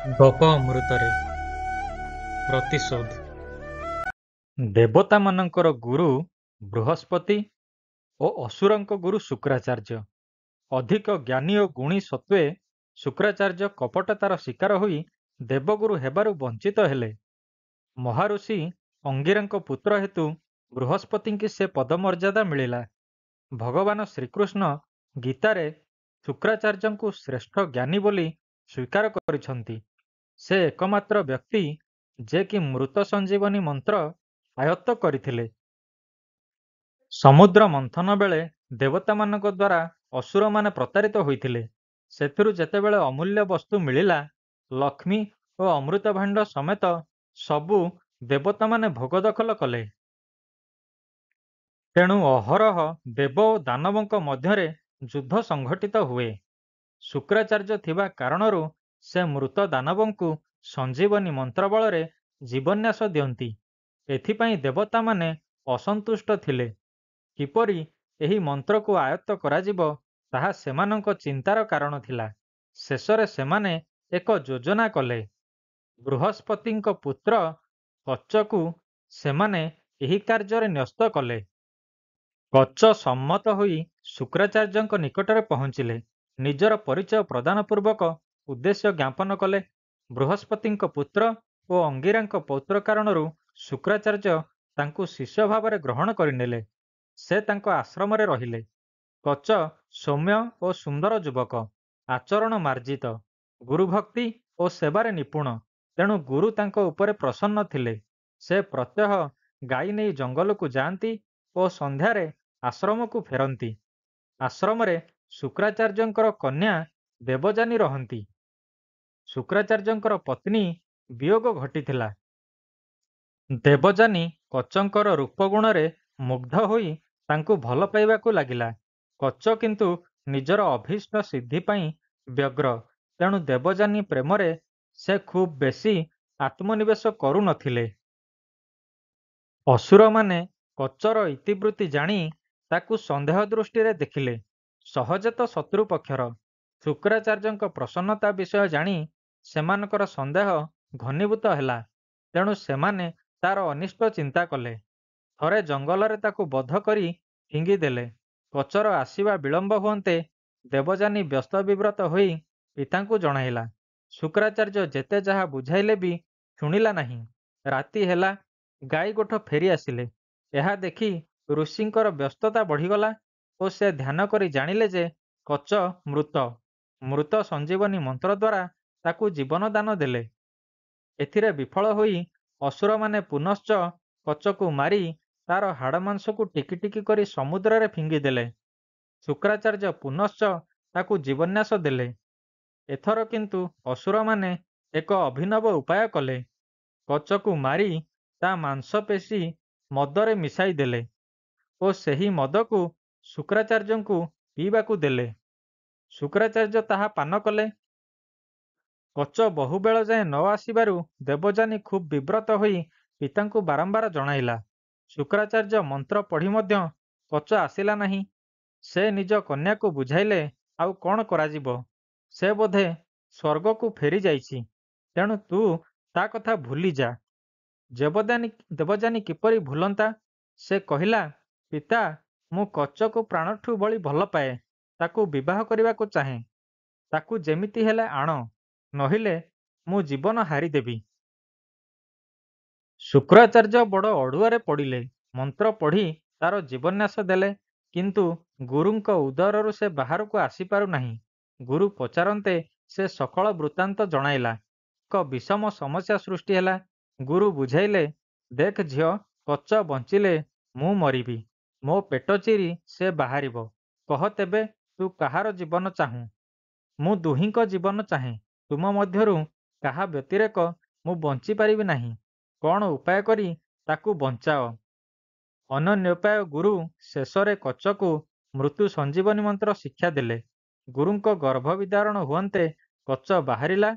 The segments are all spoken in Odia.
ଗପ ଅମୃତରେ ପ୍ରତିଶୋଧ। ଦେବତାମାନଙ୍କର ଗୁରୁ ବୃହସ୍ପତି ଓ ଅସୁରଙ୍କ ଗୁରୁ ଶୁକ୍ରାଚାର୍ଯ୍ୟ। ଅଧିକ ଜ୍ଞାନୀ ଓ ଗୁଣୀ ସତ୍ତ୍ୱେ ଶୁକ୍ରାଚାର୍ଯ୍ୟ କପଟତାର ଶିକାର ହୋଇ ଦେବଗୁରୁ ହେବାରୁ ବଞ୍ଚିତ ହେଲେ। ମହାଋଷି ଅଙ୍ଗିରାଙ୍କ ପୁତ୍ର ହେତୁ ବୃହସ୍ପତିଙ୍କୁ ସେ ପଦମର୍ଯ୍ୟାଦା ମିଳିଲା। ଭଗବାନ ଶ୍ରୀକୃଷ୍ଣ ଗୀତାରେ ଶୁକ୍ରାଚାର୍ଯ୍ୟଙ୍କୁ ଶ୍ରେଷ୍ଠ ଜ୍ଞାନୀ ବୋଲି ସ୍ୱୀକାର କରିଛନ୍ତି। ସେ ଏକମାତ୍ର ବ୍ୟକ୍ତି ଯେ କି ମୃତ ସଞ୍ଜୀବନୀ ମନ୍ତ୍ର ଆୟତ୍ତ କରିଥିଲେ। ସମୁଦ୍ର ମନ୍ଥନ ବେଳେ ଦେବତାମାନଙ୍କ ଦ୍ୱାରା ଅସୁରମାନେ ପ୍ରତାରିତ ହୋଇଥିଲେ। ସେଥିରୁ ଯେତେବେଳେ ଅମୂଲ୍ୟ ବସ୍ତୁ ମିଳିଲା, ଲକ୍ଷ୍ମୀ ଓ ଅମୃତ ଭାଣ୍ଡ ସମେତ ସବୁ ଦେବତାମାନେ ଭୋଗ ଦଖଲ କଲେ। ତେଣୁ ଅହରହ ଦେବ ଓ ଦାନବଙ୍କ ମଧ୍ୟରେ ଯୁଦ୍ଧ ସଂଘଟିତ ହୁଏ। ଶୁକ୍ରାଚାର୍ଯ୍ୟ ଥିବା କାରଣରୁ ସେ ମୃତ ଦାନବଙ୍କୁ ସଞ୍ଜୀବନୀ ମନ୍ତ୍ର ବଳରେ ଜୀବନ୍ୟାସ ଦିଅନ୍ତି। ଏଥିପାଇଁ ଦେବତାମାନେ ଅସନ୍ତୁଷ୍ଟ ଥିଲେ। କିପରି ଏହି ମନ୍ତ୍ରକୁ ଆୟତ୍ତ କରାଯିବ ତାହା ସେମାନଙ୍କ ଚିନ୍ତାର କାରଣ ଥିଲା। ଶେଷରେ ସେମାନେ ଏକ ଯୋଜନା କଲେ। ବୃହସ୍ପତିଙ୍କ ପୁତ୍ର କଚକୁ ସେମାନେ ଏହି କାର୍ଯ୍ୟରେ ନ୍ୟସ୍ତ କଲେ। କଚ ସମ୍ମତ ହୋଇ ଶୁକ୍ରାଚାର୍ଯ୍ୟଙ୍କ ନିକଟରେ ପହଞ୍ଚିଲେ। ନିଜର ପରିଚୟ ପ୍ରଦାନ ପୂର୍ବକ ଉଦ୍ଦେଶ୍ୟ ଜ୍ଞାପନ କଲେ। ବୃହସ୍ପତିଙ୍କ ପୁତ୍ର ଓ ଅଙ୍ଗିରାଙ୍କ ପୌତ୍ର କାରଣରୁ ଶୁକ୍ରାଚାର୍ଯ୍ୟ ତାଙ୍କୁ ଶିଷ୍ୟ ଭାବରେ ଗ୍ରହଣ କରିନେଲେ। ସେ ତାଙ୍କ ଆଶ୍ରମରେ ରହିଲେ। କଚ ସୌମ୍ୟ ଓ ସୁନ୍ଦର ଯୁବକ, ଆଚରଣ ମାର୍ଜିତ, ଗୁରୁଭକ୍ତି ଓ ସେବାରେ ନିପୁଣ। ତେଣୁ ଗୁରୁ ତାଙ୍କ ଉପରେ ପ୍ରସନ୍ନ ଥିଲେ। ସେ ପ୍ରତ୍ୟହ ଗାଈ ନେଇ ଜଙ୍ଗଲକୁ ଯାଆନ୍ତି ଓ ସନ୍ଧ୍ୟାରେ ଆଶ୍ରମକୁ ଫେରନ୍ତି। ଆଶ୍ରମରେ ଶୁକ୍ରାଚାର୍ଯ୍ୟଙ୍କର କନ୍ୟା ଦେବଯାନୀ ରହନ୍ତି। ଶୁକ୍ରାଚାର୍ଯ୍ୟଙ୍କର ପତ୍ନୀ ବିୟୋଗ ଘଟିଥିଲା। ଦେବଯାନୀ କଚଙ୍କର ରୂପଗୁଣରେ ମୁଗ୍ଧ ହୋଇ ତାଙ୍କୁ ଭଲ ପାଇବାକୁ ଲାଗିଲା। କଚ କିନ୍ତୁ ନିଜର ଅଭୀଷ୍ଟ ସିଦ୍ଧି ପାଇଁ ବ୍ୟଗ୍ର। ତେଣୁ ଦେବଯାନୀ ପ୍ରେମରେ ସେ ଖୁବ୍ ବେଶୀ ଆତ୍ମନିବେଶ କରୁନଥିଲେ। ଅସୁରମାନେ କଚର ଇତିବୃତ୍ତି ଜାଣି ତାକୁ ସନ୍ଦେହ ଦୃଷ୍ଟିରେ ଦେଖିଲେ। ସହଜେ ତ ଶତ୍ରୁ ପକ୍ଷର। ଶୁକ୍ରାଚାର୍ଯ୍ୟଙ୍କ ପ୍ରସନ୍ନତା ବିଷୟ ଜାଣି ସେମାନଙ୍କର ସନ୍ଦେହ ଘନୀଭୂତ ହେଲା। ତେଣୁ ସେମାନେ ତାର ଅନିଷ୍ଟ ଚିନ୍ତା କଲେ। ଥରେ ଜଙ୍ଗଲରେ ତାକୁ ବଧ କରି ଫିଙ୍ଗିଦେଲେ। କଚର ଆସିବା ବିଳମ୍ବ ହୁଅନ୍ତେ ଦେବଯାନୀ ବ୍ୟସ୍ତ ବିବ୍ରତ ହୋଇ ପିତାଙ୍କୁ ଜଣାଇଲା। ଶୁକ୍ରାଚାର୍ଯ୍ୟ ଯେତେ ଯାହା ବୁଝାଇଲେ ବି ଶୁଣିଲା ନାହିଁ। ରାତି ହେଲା, ଗାଈ ଗୋଠ ଫେରି ଆସିଲେ। ଏହା ଦେଖି ଋଷିଙ୍କର ବ୍ୟସ୍ତତା ବଢ଼ିଗଲା ଓ ସେ ଧ୍ୟାନ କରି ଜାଣିଲେ ଯେ କଚ ମୃତ ସଞ୍ଜୀବନୀ ମନ୍ତ୍ର ଦ୍ୱାରା ତାକୁ ଜୀବନ ଦାନ ଦେଲେ। ଏଥିରେ ବିଫଳ ହୋଇ ଅସୁରମାନେ ପୁନଶ୍ଚ କଚକୁ ମାରି ତାର ହାଡ଼ମାଂସକୁ ଟିକି ଟିକି କରି ସମୁଦ୍ରରେ ଫିଙ୍ଗିଦେଲେ। ଶୁକ୍ରାଚାର୍ଯ୍ୟ ପୁନଶ୍ଚ ତାକୁ ଜୀବନ୍ୟାସ ଦେଲେ। ଏଥର କିନ୍ତୁ ଅସୁରମାନେ ଏକ ଅଭିନବ ଉପାୟ କଲେ। କଚକୁ ମାରି ତା ମାଂସପେଶୀ ମଦରେ ମିଶାଇ ଦେଲେ ଓ ସେହି ମଦକୁ ଶୁକ୍ରାଚାର୍ଯ୍ୟଙ୍କୁ ପିଇବାକୁ ଦେଲେ। ଶୁକ୍ରାଚାର୍ଯ୍ୟ ତାହା ପାନ କଲେ। କଚ ବହୁବେଳ ଯାଏ ନ ଆସିବାରୁ ଦେବଯାନୀ ଖୁବ୍ ବିବ୍ରତ ହୋଇ ପିତାଙ୍କୁ ବାରମ୍ବାର ଜଣାଇଲା। ଶୁକ୍ରାଚାର୍ଯ୍ୟ ମନ୍ତ୍ର ପଢ଼ି ମଧ୍ୟ କଚ ଆସିଲା ନାହିଁ। ସେ ନିଜ କନ୍ୟାକୁ ବୁଝାଇଲେ, ଆଉ କ'ଣ କରାଯିବ? ସେ ବୋଧେ ସ୍ୱର୍ଗକୁ ଫେରିଯାଇଛି। ତେଣୁ ତୁ ତା କଥା ଭୁଲିଯା। ଦେବଯାନୀ କିପରି ଭୁଲନ୍ତା? ସେ କହିଲା, ପିତା, ମୁଁ କଚକୁ ପ୍ରାଣଠୁ ବଳି ଭଲ ପାଏ। ତାକୁ ବିବାହ କରିବାକୁ ଚାହେଁ। ତାକୁ ଯେମିତି ହେଲେ ଆଣ, ନୋହିଲେ ମୁଁ ଜୀବନ ହାରିଦେବି। ଶୁକ୍ରାଚାର୍ଯ୍ୟ ବଡ଼ ଅଡ଼ୁଆରେ ପଡ଼ିଲେ। ମନ୍ତ୍ର ପଢ଼ି ତାର ଜୀବନ୍ୟାସ ଦେଲେ, କିନ୍ତୁ ଗୁରୁଙ୍କ ଉଦରରୁ ସେ ବାହାରକୁ ଆସିପାରୁ ନାହିଁ। ଗୁରୁ ପଚାରନ୍ତେ ସେ ସକଳ ବୃତ୍ତାନ୍ତ ଜଣାଇଲା। ଏକ ବିଷମ ସମସ୍ୟା ସୃଷ୍ଟି ହେଲା। ଗୁରୁ ବୁଝାଇଲେ, ଦେଖ ଝିଅ, କଚ ବଞ୍ଚିଲେ ମୁଁ ମରିବି। ମୋ ପେଟ ଚିରି ସେ ବାହାରିବ। କହ ତେବେ ତୁ କାହାର ଜୀବନ ଚାହୁଁ? ମୁଁ ଦୁହିଁଙ୍କ ଜୀବନ ଚାହେଁ। ତୁମ ମଧ୍ୟରୁ କାହା ବ୍ୟତିରେକ ମୁଁ ବଞ୍ଚିପାରିବି ନାହିଁ। କ'ଣ ଉପାୟ କରି ତାକୁ ବଞ୍ଚାଅ। ଅନନ୍ୟୋପାୟ ଗୁରୁ ଶେଷରେ କଚକୁ ମୃତ୍ୟୁ ସଞ୍ଜୀବନୀ ମନ୍ତ୍ର ଶିକ୍ଷା ଦେଲେ। ଗୁରୁଙ୍କ ଗର୍ଭବିଦାରଣ ହୁଅନ୍ତେ କଚ ବାହାରିଲା।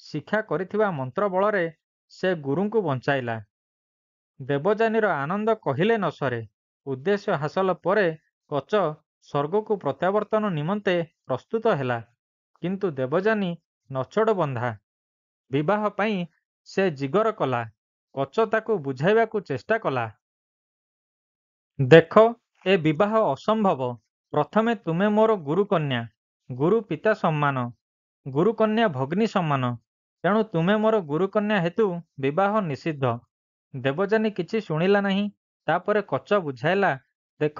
ଶିକ୍ଷା କରିଥିବା ମନ୍ତ୍ର ବଳରେ ସେ ଗୁରୁଙ୍କୁ ବଞ୍ଚାଇଲା। ଦେବଯାନୀର ଆନନ୍ଦ କହିଲେ ନ ସରେ। ଉଦ୍ଦେଶ୍ୟ ହାସଲ ପରେ କଚ ସ୍ୱର୍ଗକୁ ପ୍ରତ୍ୟାବର୍ତ୍ତନ ନିମନ୍ତେ ପ୍ରସ୍ତୁତ ହେଲା। କିନ୍ତୁ ଦେବଯାନୀ ନଛୋଡ଼ ବନ୍ଧା। ବିବାହ ପାଇଁ ସେ ଜିଗର କଲା। କଚ ତାକୁ ବୁଝାଇବାକୁ ଚେଷ୍ଟା କଲା। ଦେଖ, ଏ ବିବାହ ଅସମ୍ଭବ। ପ୍ରଥମେ ତୁମେ ମୋର ଗୁରୁକନ୍ୟା। ଗୁରୁ ପିତା ସମ୍ମାନ, ଗୁରୁକନ୍ୟା ଭଗ୍ନୀ ସମ୍ମାନ। ତେଣୁ ତୁମେ ମୋର ଗୁରୁକନ୍ୟା ହେତୁ ବିବାହ ନିଷିଦ୍ଧ। ଦେବଯାନୀ କିଛି ଶୁଣିଲା ନାହିଁ। ତାପରେ କଚ ବୁଝାଇଲା, ଦେଖ,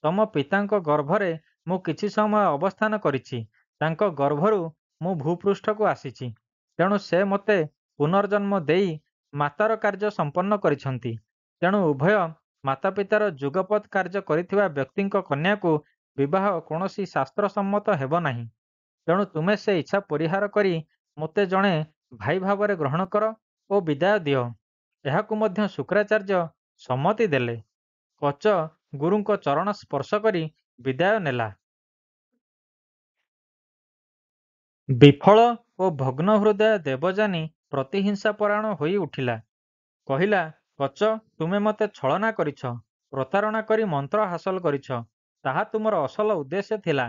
ତମ ପିତାଙ୍କ ଗର୍ଭରେ ମୁଁ କିଛି ସମୟ ଅବସ୍ଥାନ କରିଛି। ତାଙ୍କ ଗର୍ଭରୁ ମୁଁ ଭୂପୃଷ୍ଠକୁ ଆସିଛି। ତେଣୁ ସେ ମୋତେ ପୁନର୍ଜନ୍ମ ଦେଇ ମାତାର କାର୍ଯ୍ୟ ସମ୍ପନ୍ନ କରିଛନ୍ତି। ତେଣୁ ଉଭୟ ମାତାପିତାର ଯୁଗପତ୍ କାର୍ଯ୍ୟ କରିଥିବା ବ୍ୟକ୍ତିଙ୍କ କନ୍ୟାକୁ ବିବାହ କୌଣସି ଶାସ୍ତ୍ରସମ୍ମତ ହେବ ନାହିଁ। ତେଣୁ ତୁମେ ସେ ଇଚ୍ଛା ପରିହାର କରି ମୋତେ ଜଣେ ଭାଇ ଭାବରେ ଗ୍ରହଣ କର ଓ ବିଦାୟ ଦିଅ। ଏହାକୁ ମଧ୍ୟ ଶୁକ୍ରାଚାର୍ଯ୍ୟ ସମ୍ମତି ଦେଲେ। କଚ ଗୁରୁଙ୍କ ଚରଣ ସ୍ପର୍ଶ କରି ବିଦାୟ ନେଲା। ବିଫଳ ଓ ଭଗ୍ନ ହୃଦୟ ଦେବଯାନୀ ପ୍ରତିହିଂସାପରାୟଣ ହୋଇ ଉଠିଲା। କହିଲା, କଚ, ତୁମେ ମୋତେ ଛଳନା କରିଛ, ପ୍ରତାରଣା କରି ମନ୍ତ୍ର ହାସଲ କରିଛ। ତାହା ତୁମର ଅସଲ ଉଦ୍ଦେଶ୍ୟ ଥିଲା।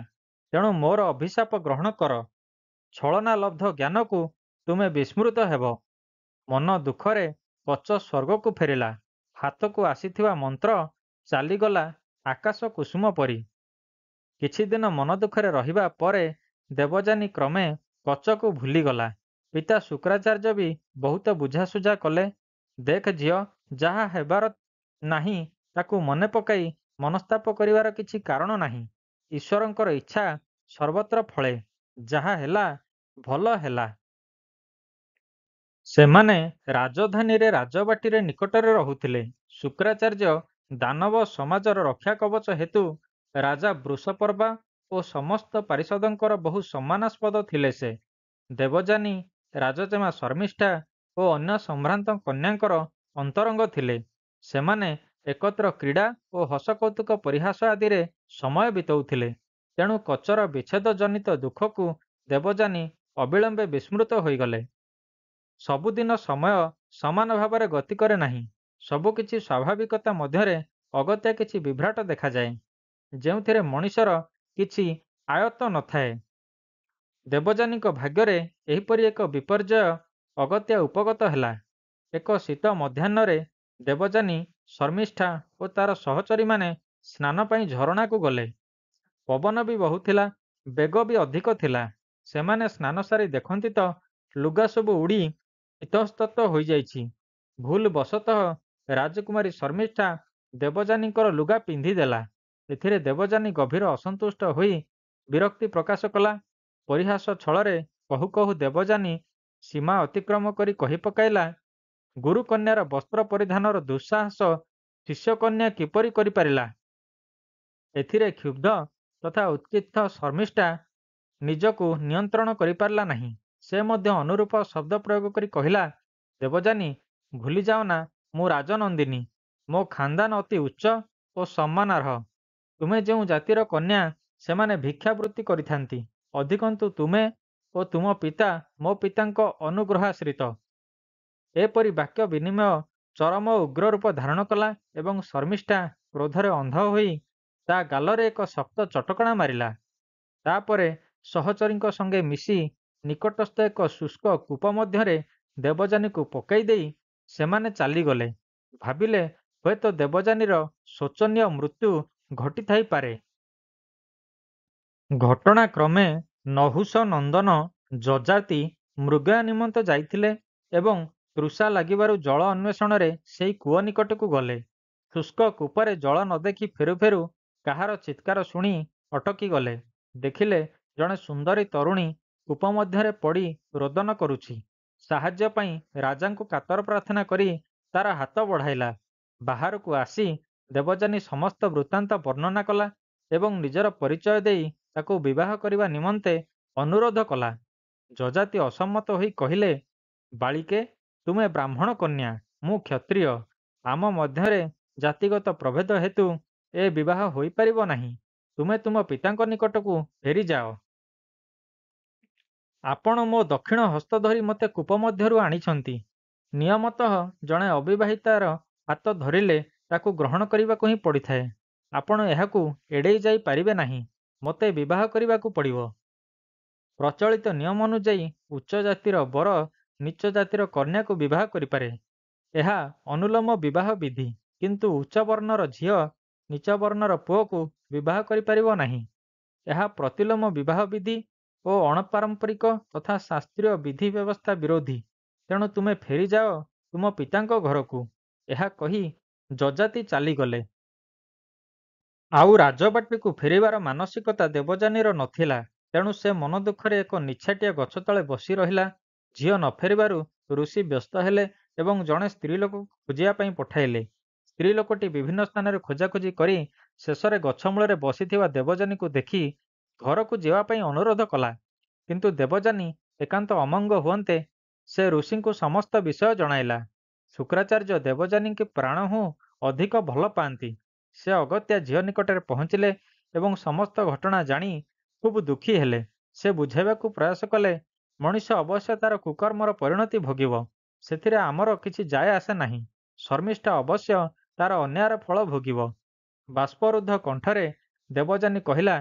ତେଣୁ ମୋର ଅଭିଶାପ ଗ୍ରହଣ କର। ଛଳନାଲବ୍ଧ ଜ୍ଞାନକୁ ତୁମେ ବିସ୍ମୃତ ହେବ। ମନ ଦୁଃଖରେ କଚ ସ୍ୱର୍ଗକୁ ଫେରିଲା। ହାତକୁ ଆସିଥିବା ମନ୍ତ୍ର ଚାଲିଗଲା ଆକାଶ କୁସୁମ ପରି। କିଛିଦିନ ମନ ଦୁଃଖରେ ରହିବା ପରେ ଦେବଯାନୀ କ୍ରମେ କଚକୁ ଭୁଲିଗଲା। ପିତା ଶୁକ୍ରାଚାର୍ଯ୍ୟ ବି ବହୁତ ବୁଝାସୁଝା କଲେ। ଦେଖ ଝିଅ, ଯାହା ହେବାର ନାହିଁ ତାକୁ ମନେ ପକାଇ ମନସ୍ତାପ କରିବାର କିଛି କାରଣ ନାହିଁ। ଈଶ୍ୱରଙ୍କର ଇଚ୍ଛା ସର୍ବତ୍ର ଫଳେ। ଯାହା ହେଲା ଭଲ ହେଲା। ସେମାନେ ରାଜଧାନୀରେ ରାଜବାଟୀରେ ନିକଟରେ ରହୁଥିଲେ। ଶୁକ୍ରାଚାର୍ଯ୍ୟ ଦାନବ ସମାଜର ରକ୍ଷା କବଚ ହେତୁ ରାଜା ବୃଷପର୍ବା ଓ ସମସ୍ତ ପାରିଷଦଙ୍କର ବହୁ ସମ୍ମାନାସ୍ପଦ ଥିଲେ ସେ। ଦେବଯାନୀ ରାଜଜେମା ଶର୍ମିଷ୍ଠା ଓ ଅନ୍ୟ ସମ୍ଭ୍ରାନ୍ତ କନ୍ୟାଙ୍କର ଅନ୍ତରଙ୍ଗ ଥିଲେ। ସେମାନେ ଏକତ୍ର କ୍ରୀଡ଼ା ଓ ହସକୌତୁକ ପରିହାସ ଆଦିରେ ସମୟ ବିତାଉଥିଲେ। ତେଣୁ କଚର ବିଚ୍ଛେଦ ଜନିତ ଦୁଃଖକୁ ଦେବଯାନୀ ଅବିଳମ୍ବେ ବିସ୍ମୃତ ହୋଇଗଲେ। ସବୁଦିନ ସମୟ ସମାନ ଭାବରେ ଗତି କରେ ନାହିଁ। ସବୁକିଛି ସ୍ୱାଭାବିକତା ମଧ୍ୟରେ ଅଗତ୍ୟା କିଛି ବିଭ୍ରାଟ ଦେଖାଯାଏ, ଯେଉଁଥିରେ ମଣିଷର କିଛି ଆୟତ୍ତ ନଥାଏ। ଦେବଯାନୀଙ୍କ ଭାଗ୍ୟରେ ଏହିପରି ଏକ ବିପର୍ଯ୍ୟୟ ଅଗତ୍ୟା ଉପଗତ ହେଲା। ଏକ ଶୀତ ମଧ୍ୟାହ୍ନରେ ଦେବଯାନୀ, ଶର୍ମିଷ୍ଠା ଓ ତାର ସହଚରୀମାନେ ସ୍ନାନ ପାଇଁ ଝରଣାକୁ ଗଲେ। ପବନ ବି ବହୁଥିଲା, ବେଗ ବି ଅଧିକ ଥିଲା। ସେମାନେ ସ୍ନାନ ସାରି ଦେଖନ୍ତି ତ ଲୁଗା ସବୁ ଉଡ଼ି ଇତସ୍ତତ ହୋଇଯାଇଛି। ଭୁଲ ବଶତଃ ରାଜକୁମାରୀ ଶର୍ମିଷ୍ଠା ଦେବଯାନୀଙ୍କର ଲୁଗା ପିନ୍ଧିଦେଲା। ଏଥିରେ ଦେବଯାନୀ ଗଭୀର ଅସନ୍ତୁଷ୍ଟ ହୋଇ ବିରକ୍ତି ପ୍ରକାଶ କଲା। ପରିହାସ ଛଳରେ କହୁ କହୁ ଦେବଯାନୀ ସୀମା ଅତିକ୍ରମ କରି କହି ପକାଇଲା, ଗୁରୁକନ୍ୟାର ବସ୍ତ୍ର ପରିଧାନର ଦୁଃସାହସ ଶିଷ୍ୟକନ୍ୟା କିପରି କରିପାରିଲା? ଏଥିରେ କ୍ଷୁବ୍ଧ ତଥା ଉତ୍କ୍ଷିପ୍ତ ଶର୍ମିଷ୍ଠା ନିଜକୁ ନିୟନ୍ତ୍ରଣ କରିପାରିଲା ନାହିଁ। ସେ ମଧ୍ୟ ଅନୁରୂପ ଶବ୍ଦ ପ୍ରୟୋଗ କରି କହିଲା, ଦେବଯାନୀ, ଭୁଲିଯାଅ ନା, ମୁଁ ରାଜନନ୍ଦିନୀ। ମୋ ଖାନଦାନ ଅତି ଉଚ୍ଚ ଓ ସମ୍ମାନାର୍ହ। ତୁମେ ଯେଉଁ ଜାତିର କନ୍ୟା, ସେମାନେ ଭିକ୍ଷାବୃତ୍ତି କରିଥାନ୍ତି। ଅଧିକନ୍ତୁ ତୁମେ ଓ ତୁମ ପିତା ମୋ ପିତାଙ୍କ ଅନୁଗ୍ରହାଶ୍ରିତ। ଏପରି ବାକ୍ୟ ବିନିମୟ ଚରମ ଉଗ୍ର ରୂପ ଧାରଣ କଲା ଏବଂ ଶର୍ମିଷ୍ଠା କ୍ରୋଧରେ ଅନ୍ଧ ହୋଇ ତା ଗାଲରେ ଏକ ଶକ୍ତ ଚଟକଣା ମାରିଲା। ତାପରେ ସହଚରୀଙ୍କ ସଙ୍ଗେ ମିଶି ନିକଟସ୍ଥ ଏକ ଶୁଷ୍କ କୂପ ମଧ୍ୟରେ ଦେବଯାନୀକୁ ପକାଇ ଦେଇ ସେମାନେ ଚାଲିଗଲେ। ଭାବିଲେ, ହୁଏତ ଦେବଯାନୀର ଶୋଚନୀୟ ମୃତ୍ୟୁ ଘଟିଥାଇପାରେ। ଘଟଣାକ୍ରମେ ନହୁଷ ନନ୍ଦନ ଯଯାତି ମୃଗୟା ନିମନ୍ତେ ଯାଇଥିଲେ ଏବଂ ତୃଷା ଲାଗିବାରୁ ଜଳ ଅନ୍ୱେଷଣରେ ସେହି କୂଅ ନିକଟକୁ ଗଲେ। ଶୁଷ୍କ କୂପରେ ଜଳ ନ ଦେଖି ଫେରୁ ଫେରୁ କାହାର ଚିତ୍କାର ଶୁଣି ଅଟକି ଗଲେ। ଦେଖିଲେ, ଜଣେ ସୁନ୍ଦରୀ ତରୁଣୀ କୂପ ମଧ୍ୟରେ ପଡ଼ି ରୋଦନ କରୁଛି। ସାହାଯ୍ୟ ପାଇଁ ରାଜାଙ୍କୁ କାତର ପ୍ରାର୍ଥନା କରି ତାର ହାତ ବଢ଼ାଇଲା। ବାହାରକୁ ଆସି ଦେବଯାନୀ ସମସ୍ତ ବୃତ୍ତାନ୍ତ ବର୍ଣ୍ଣନା କଲା ଏବଂ ନିଜର ପରିଚୟ ଦେଇ ତାକୁ ବିବାହ କରିବା ନିମନ୍ତେ ଅନୁରୋଧ କଲା। ଯଯାତି ଅସମ୍ମତ ହୋଇ କହିଲେ, ବାଳିକେ, ତୁମେ ବ୍ରାହ୍ମଣ କନ୍ୟା, ମୁଁ କ୍ଷତ୍ରିୟ। ଆମ ମଧ୍ୟରେ ଜାତିଗତ ପ୍ରଭେଦ ହେତୁ ଏ ବିବାହ ହୋଇପାରିବ ନାହିଁ। ତୁମେ ତୁମ ପିତାଙ୍କ ନିକଟକୁ ଫେରିଯାଅ। ଆପଣ ମୋ ଦକ୍ଷିଣ ହସ୍ତ ଧରି ମୋତେ କୂପ ମଧ୍ୟରୁ ଆଣିଛନ୍ତି। ନିୟମତଃ ଜଣେ ଅବିବାହିତାର ହାତ ଧରିଲେ ତାକୁ ଗ୍ରହଣ କରିବାକୁ ହିଁ ପଡ଼ିଥାଏ। ଆପଣ ଏହାକୁ ଏଡ଼େଇ ଯାଇ ପାରିବେ ନାହିଁ। ମୋତେ ବିବାହ କରିବାକୁ ପଡ଼ିବ। ପ୍ରଚଳିତ ନିୟମ ଅନୁଯାୟୀ ଉଚ୍ଚ ଜାତିର ବର ନିଚ ଜାତିର କନ୍ୟାକୁ ବିବାହ କରିପାରେ। ଏହା ଅନୁଲୋମ ବିବାହ ବିଧି, କିନ୍ତୁ ଉଚ୍ଚ ବର୍ଣ୍ଣର ଝିଅ ନିଚ ବର୍ଣ୍ଣର ପୁଅକୁ ବିବାହ କରିପାରିବ ନାହିଁ। ଏହା ପ୍ରତିଲୋମ ବିବାହ ବିଧି ଓ ଅଣପାରମ୍ପରିକ ତଥା ଶାସ୍ତ୍ରୀୟ ବିଧି ବ୍ୟବସ୍ଥା ବିରୋଧୀ। ତେଣୁ ତୁମେ ଫେରିଯାଅ ତୁମ ପିତାଙ୍କ ଘରକୁ। ଏହା କହି ଯଯାତି ଚାଲିଗଲେ। ଆଉ ରାଜବାଟୀକୁ ଫେରିବାର ମାନସିକତା ଦେବଯାନୀର ନଥିଲା। ତେଣୁ ସେ ମନ ଦୁଃଖରେ ଏକ ନିଛାଟିଆ ଗଛ ତଳେ ବସି ରହିଲା। ଝିଅ ନ ଫେରିବାରୁ ଋଷି ବ୍ୟସ୍ତ ହେଲେ ଏବଂ ଜଣେ ସ୍ତ୍ରୀ ଲୋକକୁ ଖୋଜିବା ପାଇଁ ପଠାଇଲେ। ସ୍ତ୍ରୀ ଲୋକଟି ବିଭିନ୍ନ ସ୍ଥାନରେ ଖୋଜାଖୋଜି କରି ଶେଷରେ ଗଛ ମୂଳରେ ବସିଥିବା ଦେବଯାନୀକୁ ଦେଖି ଘରକୁ ଯିବା ପାଇଁ ଅନୁରୋଧ କଲା। କିନ୍ତୁ ଦେବଯାନୀ ଏକାନ୍ତ ଅମଙ୍ଗ ହୁଅନ୍ତେ ସେ ଋଷିଙ୍କୁ ସମସ୍ତ ବିଷୟ ଜଣାଇଲା। ଶୁକ୍ରାଚାର୍ଯ୍ୟ ଦେବଯାନୀଙ୍କୁ ପ୍ରାଣହୁ ଅଧିକ ଭଲ ପାଆନ୍ତି। ସେ ଅଗତ୍ୟା ଝିଅ ନିକଟରେ ପହଞ୍ଚିଲେ ଏବଂ ସମସ୍ତ ଘଟଣା ଜାଣି ଖୁବ୍ ଦୁଃଖୀ ହେଲେ। ସେ ବୁଝାଇବାକୁ ପ୍ରୟାସ କଲେ, ମଣିଷ ଅବଶ୍ୟ ତାର କୁକର୍ମର ପରିଣତି ଭୋଗିବ, ସେଥିରେ ଆମର କିଛି ଯାଏ ଆସେ ନାହିଁ। ଶର୍ମିଷ୍ଠା ଅବଶ୍ୟ ତାର ଅନ୍ୟାୟର ଫଳ ଭୋଗିବ। ବାଷ୍ପରୁଦ୍ଧ କଣ୍ଠରେ ଦେବଯାନୀ କହିଲା,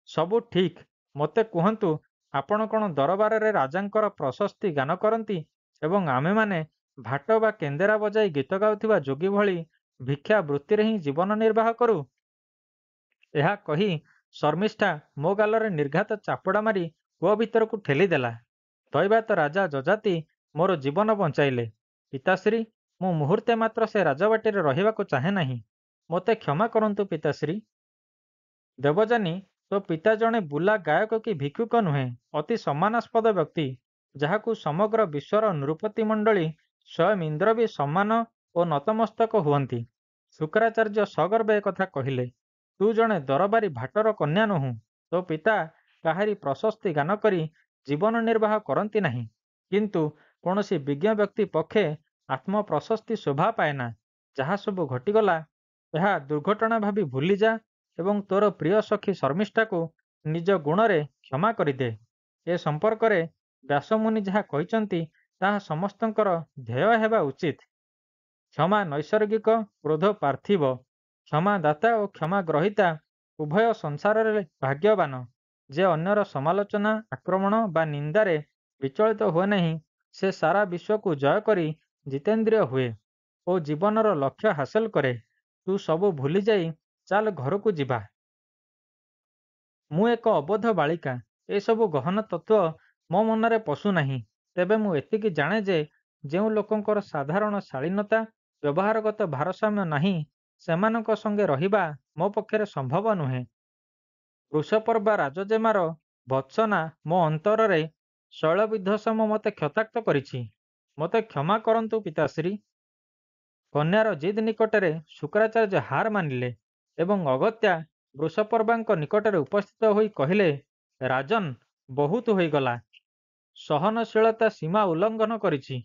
ସବୁ ଠିକ୍, ମୋତେ କୁହନ୍ତୁ, ଆପଣ କ'ଣ ଦରବାରରେ ରାଜାଙ୍କର ପ୍ରଶସ୍ତି ଗାନ କରନ୍ତି ଏବଂ ଆମେମାନେ ଭାଟ ବା କେନ୍ଦେରା ବଜାଇ ଗୀତ ଗାଉଥିବା ଯୋଗୀ ଭଳି ଭିକ୍ଷା ବୃତ୍ତିରେ ହିଁ ଜୀବନ ନିର୍ବାହ କରୁ? ଏହା କହି ଶର୍ମିଷ୍ଠା ମୋ ଗାଲରେ ନିର୍ଘାତ ଚାପୁଡ଼ା ମାରି କୂଅ ଭିତରକୁ ଠେଲିଦେଲା। ଦୈବାତ ରାଜା ଯଯାତି ମୋର ଜୀବନ ବଞ୍ଚାଇଲେ। ପିତାଶ୍ରୀ, ମୁଁ ମୁହୂର୍ତ୍ତେ ମାତ୍ର ସେ ରାଜବାଟୀରେ ରହିବାକୁ ଚାହେଁ ନାହିଁ। ମୋତେ କ୍ଷମା କରନ୍ତୁ ପିତାଶ୍ରୀ। ଦେବଯାନୀ, ତୋ ପିତା ଜଣେ ବୁଲା ଗାୟକ କି ଭିକ୍ଷୁକ ନୁହେଁ, ଅତି ସମ୍ମାନାସ୍ପଦ ବ୍ୟକ୍ତି, ଯାହାକୁ ସମଗ୍ର ବିଶ୍ୱର ନୃପତି ମଣ୍ଡଳୀ ସ୍ୱୟଂ ଇନ୍ଦ୍ର ବି ସମ୍ମାନ ଓ ନତମସ୍ତକ ହୁଅନ୍ତି। ଶୁକ୍ରାଚାର୍ଯ୍ୟ ସଗର୍ବେ ଏକଥା କହିଲେ। ତୁ ଜଣେ ଦରବାରୀ ଭାଟର କନ୍ୟା ନୋହୁଁ। ତୋ ପିତା କାହାରି ପ୍ରଶସ୍ତି ଗାନ କରି ଜୀବନ ନିର୍ବାହ କରନ୍ତି ନାହିଁ। କିନ୍ତୁ କୌଣସି ବିଜ୍ଞ ବ୍ୟକ୍ତି ପକ୍ଷେ ଆତ୍ମପ୍ରଶସ୍ତି ଶୋଭା ପାଏନା। ଯାହା ସବୁ ଘଟିଗଲା ଏହା ଦୁର୍ଘଟଣା ଭାବି ଭୁଲିଯା ଏବଂ ତୋର ପ୍ରିୟ ସଖୀ ଶର୍ମିଷ୍ଠାକୁ ନିଜ ଗୁଣରେ କ୍ଷମା କରିଦେ। ଏ ସମ୍ପର୍କରେ ବ୍ୟାସମୁନି ଯାହା କହିଛନ୍ତି ତାହା ସମସ୍ତଙ୍କର ଧ୍ୟେୟ ହେବା ଉଚିତ। କ୍ଷମା ନୈସର୍ଗିକ, କ୍ରୋଧ ପାର୍ଥିବ। କ୍ଷମା ଦାତା ଓ କ୍ଷମା ଗ୍ରହୀତା ଉଭୟ ସଂସାରରେ ଭାଗ୍ୟବାନ। ଯେ ଅନ୍ୟର ସମାଲୋଚନା, ଆକ୍ରମଣ ବା ନିନ୍ଦାରେ ବିଚଳିତ ହୁଏ ନାହିଁ, ସେ ସାରା ବିଶ୍ୱକୁ ଜୟ କରି ଜିତେନ୍ଦ୍ରିୟ ହୁଏ ଓ ଜୀବନର ଲକ୍ଷ୍ୟ ହାସଲ କରେ। ତୁ ସବୁ ଭୁଲିଯାଇ ଚାଲ ଘରକୁ ଯିବା। ମୁଁ ଏକ ଅବୋଧ ବାଳିକା। ଏସବୁ ଗହନ ତତ୍ତ୍ୱ ମୋ ମନରେ ପଶୁ ନାହିଁ। ତେବେ ମୁଁ ଏତିକି ଜାଣେ ଯେ ଯେଉଁ ଲୋକଙ୍କର ସାଧାରଣ ଶାଳୀନତା, ବ୍ୟବହାରଗତ ଭାରସାମ୍ୟ ନାହିଁ, ସେମାନଙ୍କ ସଙ୍ଗେ ରହିବା ମୋ ପକ୍ଷରେ ସମ୍ଭବ ନୁହେଁ। ବୃଷପର୍ବା ରାଜଜେମାର ଭତ୍ସନା ମୋ ଅନ୍ତରରେ ଶୈଳବିଧ୍ୱସମ ମୋତେ କ୍ଷତାକ୍ତ କରିଛି। ମୋତେ କ୍ଷମା କରନ୍ତୁ ପିତାଶ୍ରୀ। କନ୍ୟାର ଜିଦ୍ ନିକଟରେ ଶୁକ୍ରାଚାର୍ଯ୍ୟ ହାର ମାନିଲେ ଏବଂ ଅଗତ୍ୟା ବୃଷପର୍ବାଙ୍କ ନିକଟରେ ଉପସ୍ଥିତ ହୋଇ କହିଲେ, ରାଜନ୍, ବହୁତ ହୋଇଗଲା। ସହନଶୀଳତା ସୀମା ଉଲ୍ଲଙ୍ଘନ କରିଛି।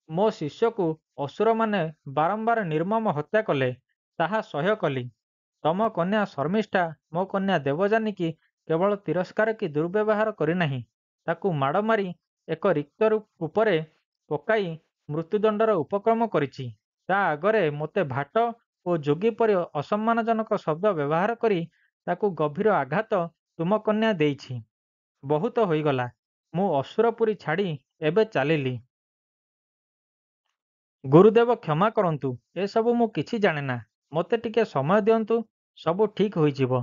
ମୋ ଶିଷ୍ୟକୁ ଅସୁରମାନେ ବାରମ୍ବାର ନିର୍ମମ ହତ୍ୟା କଲେ, ତାହା ସହ୍ୟ କଲି। ତମ କନ୍ୟା ଶର୍ମିଷ୍ଠା ମୋ କନ୍ୟା ଦେବଯାନୀକି କେବଳ ତିରସ୍କାର କି ଦୁର୍ବ୍ୟବହାର କରିନାହିଁ, ତାକୁ ମାଡ଼ ମାରି ଏକ ରିକ୍ତ କୂପରେ ପକାଇ ମୃତ୍ୟୁଦଣ୍ଡର ଉପକ୍ରମ କରିଛି। ତା ଆଗରେ ମୋତେ ଭାଟ ଓ ଯୋଗୀ ପରି ଅସମ୍ମାନଜନକ ଶବ୍ଦ ବ୍ୟବହାର କରି ତାକୁ ଗଭୀର ଆଘାତ ତୁମ କନ୍ୟା ଦେଇଛି। ବହୁତ ହୋଇଗଲା। ମୁଁ ଅସୁରପୁରୀ ଛାଡ଼ି ଏବେ ଚାଲିଲି। ଗୁରୁଦେବ କ୍ଷମା କରନ୍ତୁ, ଏସବୁ ମୁଁ କିଛି ଜାଣେନା। ମୋତେ ଟିକେ ସମୟ ଦିଅନ୍ତୁ, ସବୁ ଠିକ୍ ହୋଇଯିବ।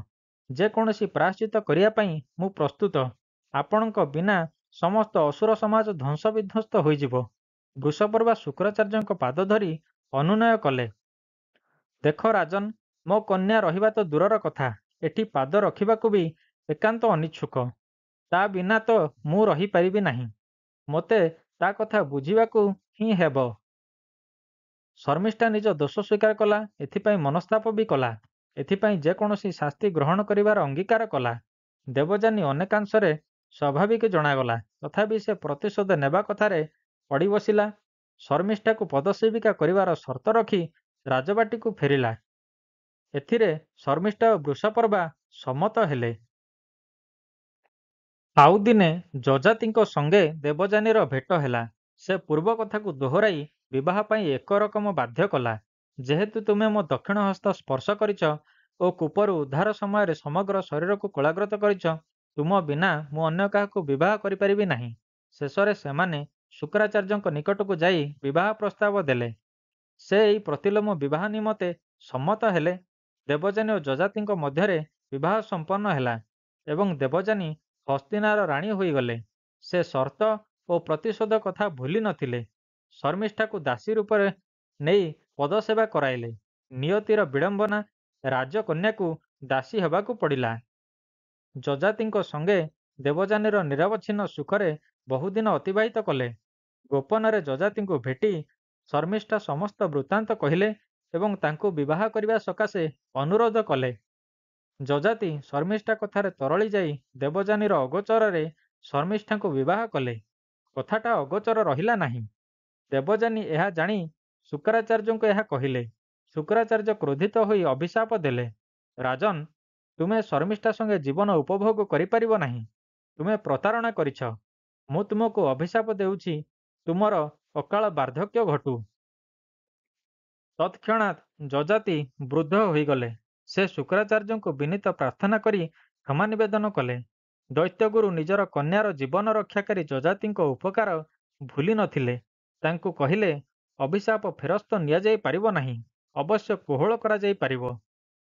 ଯେକୌଣସି ପ୍ରାୟଶ୍ଚିତ କରିବା ପାଇଁ ମୁଁ ପ୍ରସ୍ତୁତ। ଆପଣଙ୍କ ବିନା ସମସ୍ତ ଅସୁର ସମାଜ ଧ୍ୱଂସ ବିଧ୍ୱସ୍ତ ହୋଇଯିବ। ବୃଷପର୍ବା ଶୁକ୍ରାଚାର୍ଯ୍ୟଙ୍କ ପାଦ ଧରି ଅନୁନୟ କଲେ। ଦେଖ ରାଜନ୍, ମୋ କନ୍ୟା ରହିବା ତ ଦୂରର କଥା, ଏଠି ପାଦ ରଖିବାକୁ ବି ଏକାନ୍ତ ଅନିଚ୍ଛୁକ। ତା ବିନା ତ ମୁଁ ରହିପାରିବି ନାହିଁ। ମୋତେ ତା କଥା ବୁଝିବାକୁ ହିଁ ହେବ। ଶର୍ମିଷ୍ଠା ନିଜ ଦୋଷ ସ୍ୱୀକାର କଲା, ଏଥିପାଇଁ ମନସ୍ତାପ ବି କଲା। ଏଥିପାଇଁ ଯେକୌଣସି ଶାସ୍ତି ଗ୍ରହଣ କରିବାର ଅଙ୍ଗୀକାର କଲା। ଦେବଯାନୀ ଅନେକାଂଶରେ ସ୍ୱାଭାବିକ ଜଣାଗଲା। ତଥାପି ସେ ପ୍ରତିଶୋଧ ନେବା କଥାରେ ପଡ଼ି ବସିଲା। ଶର୍ମିଷ୍ଠାକୁ ପଦସେବିକା କରିବାର ସର୍ତ୍ତ ରଖି ରାଜବାଟୀକୁ ଫେରିଲା। ଏଥିରେ ଶର୍ମିଷ୍ଠା ଓ ବୃଷପର୍ବା ସମ୍ମତ ହେଲେ। ଆଉ ଦିନେ ଯଯାତିଙ୍କ ସଙ୍ଗେ ଦେବଯାନୀର ଭେଟ ହେଲା। ସେ ପୂର୍ବ କଥାକୁ ଦୋହରାଇ ବିବାହ ପାଇଁ ଏକରକମ ବାଧ୍ୟ କଲା। ଯେହେତୁ ତୁମେ ମୋ ଦକ୍ଷିଣ ହସ୍ତ ସ୍ପର୍ଶ କରିଛ ଓ କୂପରୁ ଉଦ୍ଧାର ସମୟରେ ସମଗ୍ର ଶରୀରକୁ କୋଳାଗ୍ରତ କରିଛ, ତୁମ ବିନା ମୁଁ ଅନ୍ୟ କାହାକୁ ବିବାହ କରିପାରିବି ନାହିଁ। ଶେଷରେ ସେମାନେ ଶୁକ୍ରାଚାର୍ଯ୍ୟଙ୍କ ନିକଟକୁ ଯାଇ ବିବାହ ପ୍ରସ୍ତାବ ଦେଲେ। ସେ ଏହି ପ୍ରତିଲୋମ ବିବାହ ନିମନ୍ତେ ସମ୍ମତ ହେଲେ। ଦେବଯାନୀ ଓ ଯଯାତିଙ୍କ ମଧ୍ୟରେ ବିବାହ ସମ୍ପନ୍ନ ହେଲା ଏବଂ ଦେବଯାନୀ ହସ୍ତିନାର ରାଣୀ ହୋଇଗଲେ। ସେ ସର୍ତ୍ତ ଓ ପ୍ରତିଶୋଧ କଥା ଭୁଲି ନଥିଲେ। ଶର୍ମିଷ୍ଠାକୁ ଦାସୀ ରୂପରେ ନେଇ ପଦସେବା କରାଇଲେ। ନିୟତିର ବିଡ଼ମ୍ବନା ରାଜକନ୍ୟାକୁ ଦାସୀ ହେବାକୁ ପଡ଼ିଲା। ଯଯାତିଙ୍କ ସଙ୍ଗେ ଦେବଯାନୀର ନିରବଚ୍ଛିନ୍ନ ସୁଖରେ ବହୁଦିନ ଅତିବାହିତ କଲେ। ଗୋପନରେ ଯଯାତିଙ୍କୁ ଭେଟି ଶର୍ମିଷ୍ଠା ସମସ୍ତ ବୃତ୍ତାନ୍ତ କହିଲେ ଏବଂ ତାଙ୍କୁ ବିବାହ କରିବା ସକାଶେ ଅନୁରୋଧ କଲେ। ଯଯାତି ଶର୍ମିଷ୍ଠା କଥାରେ ତରଳି ଯାଇ ଦେବଯାନୀର ଅଗୋଚରରେ ଶର୍ମିଷ୍ଠାଙ୍କୁ ବିବାହ କଲେ। କଥାଟା ଅଗୋଚର ରହିଲା ନାହିଁ। ଦେବଯାନୀ ଏହା ଜାଣି ଶୁକ୍ରାଚାର୍ଯ୍ୟଙ୍କୁ ଏହା କହିଲେ। ଶୁକ୍ରାଚାର୍ଯ୍ୟ କ୍ରୋଧିତ ହୋଇ ଅଭିଶାପ ଦେଲେ, ରାଜନ୍, ତୁମେ ଶର୍ମିଷ୍ଠା ସଙ୍ଗେ ଜୀବନ ଉପଭୋଗ କରିପାରିବ ନାହିଁ। ତୁମେ ପ୍ରତାରଣା କରିଛ। ମୁଁ ତୁମକୁ ଅଭିଶାପ ଦେଉଛି, ତୁମର ଅକାଳ ବାର୍ଦ୍ଧକ୍ୟ ଘଟୁ। ତତ୍କ୍ଷଣାତ୍ ଯଯାତି ବୃଦ୍ଧ ହୋଇଗଲେ। ସେ ଶୁକ୍ରାଚାର୍ଯ୍ୟଙ୍କୁ ବିନୀତ ପ୍ରାର୍ଥନା କରି କ୍ଷମା ନିବେଦନ କଲେ। ଦୈତ୍ୟଗୁରୁ ନିଜର କନ୍ୟାର ଜୀବନ ରକ୍ଷାକାରୀ ଯଯାତିଙ୍କ ଉପକାର ଭୁଲି ନଥିଲେ। ତାଙ୍କୁ କହିଲେ, ଅଭିଶାପ ଫେରସ୍ତ ନିଆଯାଇ ପାରିବ ନାହିଁ, ଅବଶ୍ୟ କୋହଳ କରାଯାଇ ପାରିବ।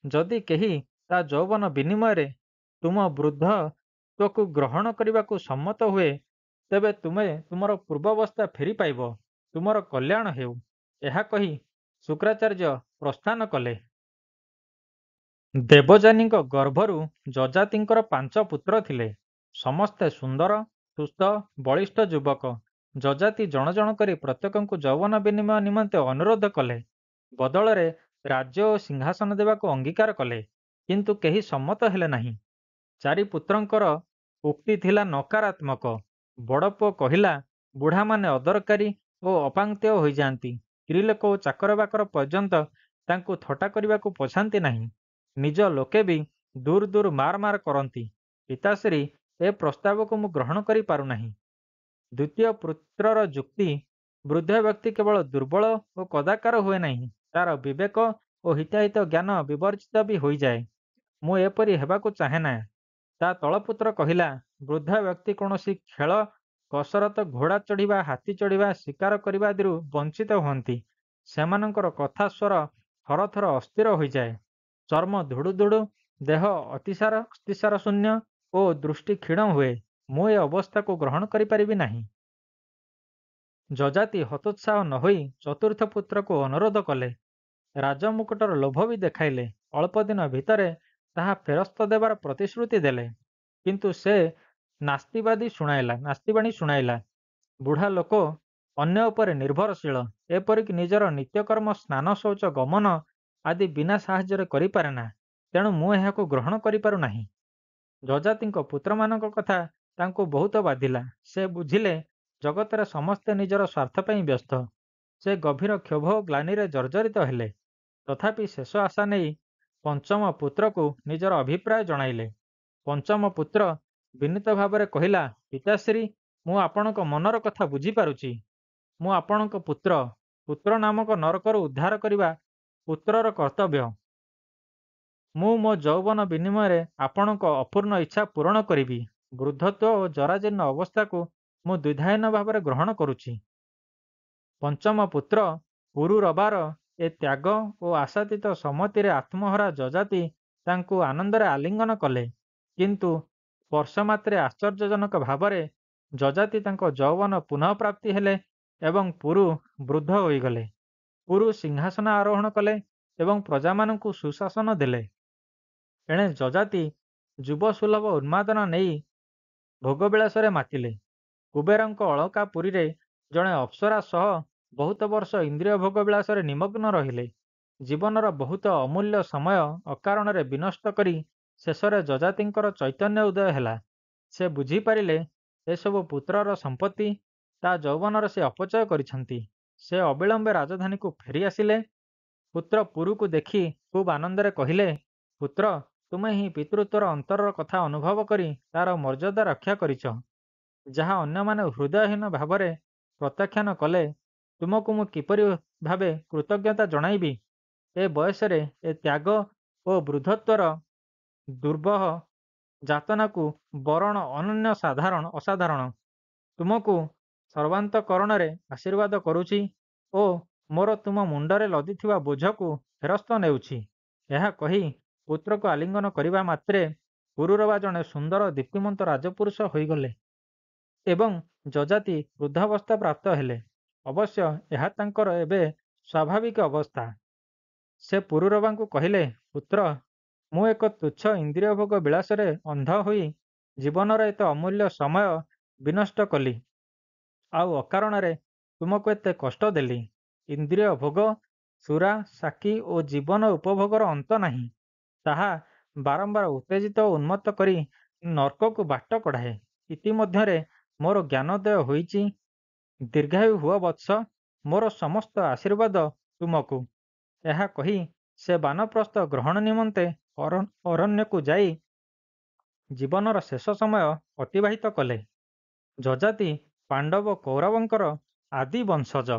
ଯଦି କେହି ତା ଯୌବନ ବିନିମୟରେ ତୁମ ବୃଦ୍ଧତ୍ୱକୁ ଗ୍ରହଣ କରିବାକୁ ସମ୍ମତ ହୁଏ, ତେବେ ତୁମେ ତୁମର ପୂର୍ବାବସ୍ଥା ଫେରି ପାଇବ। ତୁମର କଲ୍ୟାଣ ହେଉ। ଏହା କହି ଶୁକ୍ରାଚାର୍ଯ୍ୟ ପ୍ରସ୍ଥାନ କଲେ। ଦେବଯାନୀଙ୍କ ଗର୍ଭରୁ ଯଯାତିଙ୍କର 5 ପୁତ୍ର ଥିଲେ। ସମସ୍ତେ ସୁନ୍ଦର, ସୁସ୍ଥ, ବଳିଷ୍ଠ ଯୁବକ। ଯଯାତି ଜଣ ଜଣ କରି ପ୍ରତ୍ୟେକଙ୍କୁ ଯୌବନ ବିନିମୟ ନିମନ୍ତେ ଅନୁରୋଧ କଲେ। ବଦଳରେ ରାଜ୍ୟ ଓ ସିଂହାସନ ଦେବାକୁ ଅଙ୍ଗୀକାର କଲେ, କିନ୍ତୁ କେହି ସମ୍ମତ ହେଲେ ନାହିଁ। 4 ପୁତ୍ରଙ୍କର ଉକ୍ତି ଥିଲା ନକାରାତ୍ମକ। ବଡ଼ ପୁଅ କହିଲା, ବୁଢ଼ାମାନେ ଅଦରକାରୀ ଓ ଅପାଙ୍କ୍ତେୟ ହୋଇଯାଆନ୍ତି। ସ୍ତ୍ରୀଲୋକ ଓ ଚାକର ବାକର ପର୍ଯ୍ୟନ୍ତ ତାଙ୍କୁ ଥଟ୍ଟା କରିବାକୁ ପଛାନ୍ତି ନାହିଁ। ନିଜ ଲୋକେ ବି ଦୂର ଦୂର ମାର ମାର କରନ୍ତି। ପିତାଶ୍ରୀ, ଏ ପ୍ରସ୍ତାବକୁ ମୁଁ ଗ୍ରହଣ କରିପାରୁନାହିଁ। ଦ୍ୱିତୀୟ ପୁତ୍ରର ଯୁକ୍ତି, ବୃଦ୍ଧ ବ୍ୟକ୍ତି କେବଳ ଦୁର୍ବଳ ଓ କଦାକାର ହୁଏ ନାହିଁ, ତାର ବିବେକ ଓ ହିତାହିତ ଜ୍ଞାନ ବିବର୍ଜିତ ବି ହୋଇଯାଏ। ମୁଁ ଏପରି ହେବାକୁ ଚାହେଁ ନା। ତା ତଳପୁତ୍ର କହିଲା, ବୃଦ୍ଧ ବ୍ୟକ୍ତି କୌଣସି ଖେଳ, କସରତ, ଘୋଡ଼ା ଚଢ଼ିବା, ହାତୀ ଚଢ଼ିବା, ଶିକାର କରିବା ଆଦିରୁ ବଞ୍ଚିତ ହୁଅନ୍ତି। ସେମାନଙ୍କର କଥା ସ୍ୱର ଥର ଥର ଅସ୍ଥିର ହୋଇଯାଏ। ଚର୍ମ ଧୁଡ଼ୁ ଧୁଡ଼ୁ, ଦେହ ଅତିସାର ଶୂନ୍ୟ ଓ ଦୃଷ୍ଟି କ୍ଷୀଣ ହୁଏ। ମୁଁ ଏ ଅବସ୍ଥାକୁ ଗ୍ରହଣ କରିପାରିବି ନାହିଁ। ଯଯାତି ହତୋତ୍ସାହ ନ ହୋଇ ଚତୁର୍ଥ ପୁତ୍ରକୁ ଅନୁରୋଧ କଲେ। ରାଜମୁକୁଟର ଲୋଭ ବି ଦେଖାଇଲେ। ଅଳ୍ପ ଦିନ ଭିତରେ ତାହା ଫେରସ୍ତ ଦେବାର ପ୍ରତିଶ୍ରୁତି ଦେଲେ। କିନ୍ତୁ ସେ ନାସ୍ତିବାଣୀ ଶୁଣାଇଲା। ବୁଢ଼ା ଲୋକ ଅନ୍ୟ ଉପରେ ନିର୍ଭରଶୀଳ। ଏପରିକି ନିଜର ନିତ୍ୟକର୍ମ, ସ୍ନାନ, ଶୌଚ, ଗମନ ଆଦି ବିନା ସାହାଯ୍ୟରେ କରିପାରେ ନା। ତେଣୁ ମୁଁ ଏହାକୁ ଗ୍ରହଣ କରିପାରୁ ନାହିଁ। ଯଯାତିଙ୍କ ପୁତ୍ରମାନଙ୍କ କଥା ତାଙ୍କୁ ବହୁତ ବାଧିଲା। ସେ ବୁଝିଲେ, ଜଗତରେ ସମସ୍ତେ ନିଜର ସ୍ୱାର୍ଥ ପାଇଁ ବ୍ୟସ୍ତ। ସେ ଗଭୀର କ୍ଷୋଭ ଓ ଗ୍ଳାନିରେ ଜର୍ଜରିତ ହେଲେ। ତଥାପି ଶେଷ ଆଶା ନେଇ ପଞ୍ଚମ ପୁତ୍ରକୁ ନିଜର ଅଭିପ୍ରାୟ ଜଣାଇଲେ। ପଞ୍ଚମ ପୁତ୍ର ବିନୀତ ଭାବରେ କହିଲା, ପିତାଶ୍ରୀ, ମୁଁ ଆପଣଙ୍କ ମନର କଥା ବୁଝିପାରୁଛି। ମୁଁ ଆପଣଙ୍କ ପୁତ୍ର। ପୁତ୍ର ନାମକ ନରକରୁ ଉଦ୍ଧାର କରିବା ପୁତ୍ରର କର୍ତ୍ତବ୍ୟ। ମୁଁ ମୋ ଯୌବନ ବିନିମୟରେ ଆପଣଙ୍କ ଅପୂର୍ଣ୍ଣ ଇଚ୍ଛା ପୂରଣ କରିବି। ବୃଦ୍ଧତ୍ୱ ଓ ଜରାଜୀର୍ଣ୍ଣ ଅବସ୍ଥାକୁ ମୁଁ ଦ୍ୱିଧାହୀନ ଭାବରେ ଗ୍ରହଣ କରୁଛି। ପଞ୍ଚମ ପୁତ୍ର ପୁରୁରବାର ଏ ତ୍ୟାଗ ଓ ଆଶାତୀତ ସମ୍ମତିରେ ଆତ୍ମହରା ଯଯାତି ତାଙ୍କୁ ଆନନ୍ଦରେ ଆଲିଙ୍ଗନ କଲେ। କିନ୍ତୁ ସ୍ପର୍ଶମାତ୍ରେ ଆଶ୍ଚର୍ଯ୍ୟଜନକ ଭାବରେ ଯଯାତି ତାଙ୍କ ଯୌବନ ପୁନଃପ୍ରାପ୍ତି ହେଲେ ଏବଂ ପୁରୁ ବୃଦ୍ଧ ହୋଇଗଲେ। ପୁରୁ ସିଂହାସନ ଆରୋହଣ କଲେ ଏବଂ ପ୍ରଜାମାନଙ୍କୁ ସୁଶାସନ ଦେଲେ। ଏଣେ ଯଯାତି ଯୁବସୁଲଭ ଉନ୍ମାଦନା ନେଇ ଭୋଗବିଳାସରେ ମାତିଲେ। କୁବେରଙ୍କ ଅଳକାପୁରୀରେ ଜଣେ ଅପ୍ସରା ସହ ବହୁତ ବର୍ଷ ଇନ୍ଦ୍ରିୟ ଭୋଗବିଳାସରେ ନିମଗ୍ନ ରହିଲେ। ଜୀବନର ବହୁତ ଅମୂଲ୍ୟ ସମୟ ଅକାରଣରେ ବିନଷ୍ଟ କରି ଶେଷରେ ଯଯାତିଙ୍କର ଚୈତନ୍ୟ ଉଦୟ ହେଲା। ସେ ବୁଝିପାରିଲେ, ଏସବୁ ପୁତ୍ରର ସମ୍ପତ୍ତି। ତା ଯୌବନର ସେ ଅପଚୟ କରିଛନ୍ତି। ସେ ଅବିଳମ୍ବେ ରାଜଧାନୀକୁ ଫେରି ଆସିଲେ। ପୁତ୍ର ପୁରୁକୁ ଦେଖି ଖୁବ୍ ଆନନ୍ଦରେ କହିଲେ, ପୁତ୍ର, ତୁମେ ହିଁ ପିତୃତ୍ୱର ଅନ୍ତରର କଥା ଅନୁଭବ କରି ତାର ମର୍ଯ୍ୟାଦା ରକ୍ଷା କରିଛ। ଯାହା ଅନ୍ୟମାନେ ହୃଦୟହୀନ ଭାବରେ ପ୍ରତ୍ୟାଖ୍ୟାନ କଲେ, ତୁମକୁ ମୁଁ କିପରି ଭାବେ କୃତଜ୍ଞତା ଜଣାଇବି। ଏ ବୟସରେ ଏ ତ୍ୟାଗ ଓ ବୃଦ୍ଧତ୍ୱର ଦୁର୍ବହ ଯାତନାକୁ ବରଣ ଅନନ୍ୟ ଅସାଧାରଣ। ତୁମକୁ ସର୍ବାନ୍ତକରଣରେ ଆଶୀର୍ବାଦ କରୁଛି ଓ ମୋର ତୁମ ମୁଣ୍ଡରେ ଲଦିଥିବା ବୋଝକୁ ଫେରସ୍ତ ନେଉଛି। ଏହା କହି ପୁତ୍ରକୁ ଆଲିଙ୍ଗନ କରିବା ମାତ୍ରେ ପୁରୁରବା ଜଣେ ସୁନ୍ଦର ଦୀପ୍ତିମନ୍ତ ରାଜପୁରୁଷ ହୋଇଗଲେ ଏବଂ ଯଯାତି ବୃଦ୍ଧାବସ୍ଥା ପ୍ରାପ୍ତ ହେଲେ। ଅବଶ୍ୟ ଏହା ତାଙ୍କର ଏବେ ସ୍ୱାଭାବିକ ଅବସ୍ଥା। ସେ ପୁରୁରବାଙ୍କୁ କହିଲେ, ପୁତ୍ର, ମୁଁ ଏକ ତୁଚ୍ଛ ଇନ୍ଦ୍ରିୟଭୋଗ ବିଳାସରେ ଅନ୍ଧ ହୋଇ ଜୀବନର ଏତେ ଅମୂଲ୍ୟ ସମୟ ବିନଷ୍ଟ କଲି। ଆଉ ଅକାରଣରେ ତୁମକୁ ଏତେ କଷ୍ଟ ଦେଲି। ଇନ୍ଦ୍ରିୟ ଭୋଗ, ସୁରା, ସାକ୍ଷୀ ଓ ଜୀବନ ଉପଭୋଗର ଅନ୍ତ ନାହିଁ। ତାହା ବାରମ୍ବାର ଉତ୍ତେଜିତ ଓ ଉନ୍ମତ୍ତ କରି ନର୍କକୁ ବାଟ କଢ଼ାଏ। ଇତିମଧ୍ୟରେ ମୋର ଜ୍ଞାନୋଦୟ ହୋଇଛି। ଦୀର୍ଘାୟୁ ହୁଅ ବତ୍ସ, ମୋର ସମସ୍ତ ଆଶୀର୍ବାଦ ତୁମକୁ। ଏହା କହି ସେ ବାନପ୍ରସ୍ଥ ଗ୍ରହଣ ନିମନ୍ତେ ଅରଣ୍ୟକୁ ଯାଇ ଜୀବନର ଶେଷ ସମୟ ଅତିବାହିତ କଲେ। ଯଯାତି ପାଣ୍ଡବ କୌରବଙ୍କର ଆଦି ବଂଶଜ।